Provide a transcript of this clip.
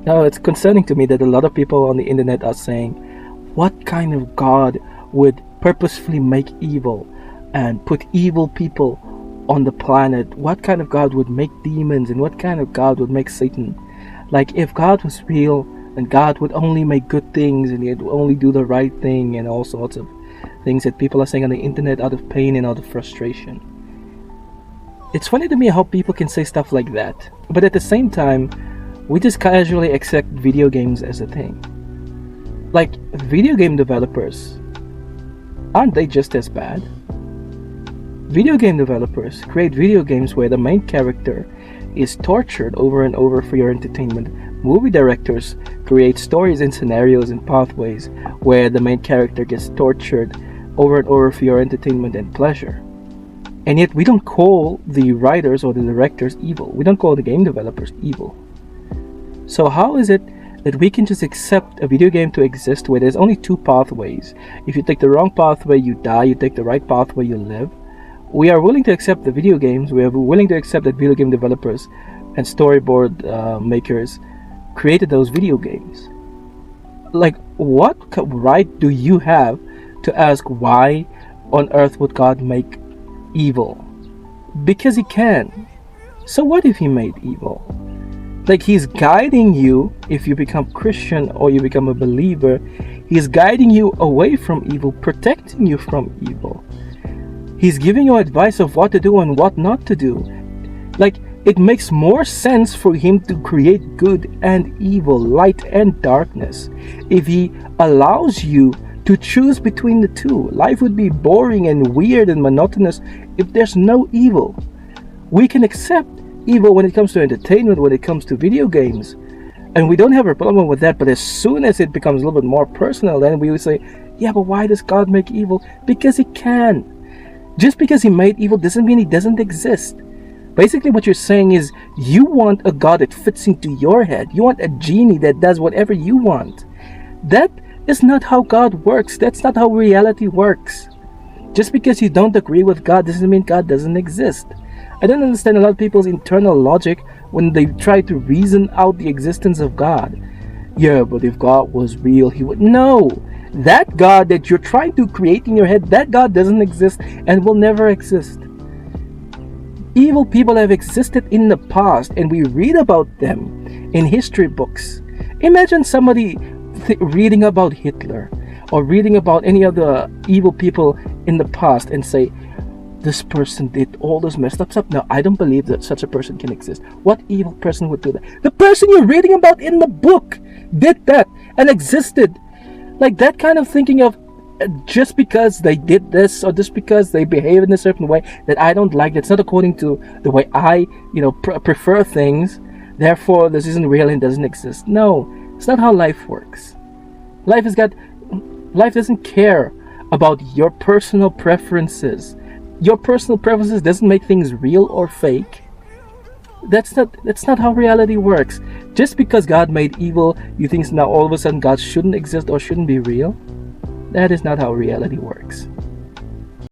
Now, it's concerning to me that a lot of people on the internet are saying, what kind of God would purposefully make evil and put evil people on the planet? What kind of God would make demons, and what kind of God would make Satan? Like, if God was real, and God would only make good things, and He'd only do the right thing, and all sorts of things that people are saying on the internet out of pain and out of frustration. It's funny to me how people can say stuff like that, but at the same time, we just casually accept video games as a thing. Like, video game developers, aren't they just as bad? Video game developers create video games where the main character is tortured over and over for your entertainment. Movie directors create stories and scenarios and pathways where the main character gets tortured over and over for your entertainment and pleasure. And yet we don't call the writers or the directors evil. We don't call the game developers evil. So how is it that we can just accept a video game to exist where there's only two pathways? If you take the wrong pathway, you die. You take the right pathway, you live. We are willing to accept the video games. We are willing to accept that video game developers and storyboard makers created those video games. Like, what right do you have to ask why on earth would God make evil? Because He can. So what if He made evil? Like, He's guiding you. If you become Christian or you become a believer, He's guiding you away from evil, protecting you from evil. He's giving you advice of what to do and what not to do. Like, it makes more sense for Him to create good and evil, light and darkness, if He allows you to choose between the two. Life would be boring and weird and monotonous if there's no evil. We can accept evil when it comes to entertainment, when it comes to video games, and we don't have a problem with that. But as soon as it becomes a little bit more personal, then we would say, yeah, but why does God make evil? Because He can. Just because He made evil doesn't mean He doesn't exist. Basically what you're saying is, you want a God that fits into your head. You want a genie that does whatever you want. That is not how God works. That's not how reality works. Just because you don't agree with God doesn't mean God doesn't exist. I don't understand a lot of people's internal logic when they try to reason out the existence of God. Yeah, but if God was real, He would... No! That God that you're trying to create in your head, that God doesn't exist and will never exist. Evil people have existed in the past, and we read about them in history books. Imagine somebody reading about Hitler or reading about any other evil people in the past and say, this person did all this messed up stuff. Now, I don't believe that such a person can exist. What evil person would do that? The person you're reading about in the book did that and existed. Like, that kind of thinking of, just because they did this or just because they behave in a certain way that I don't like, that's not according to the way I, prefer things, therefore this isn't real and doesn't exist. No, it's not how life works. Life doesn't care about your personal preferences. Your personal preferences doesn't make things real or fake. That's not how reality works. Just because God made evil, you think now all of a sudden God shouldn't exist or shouldn't be real? That is not how reality works.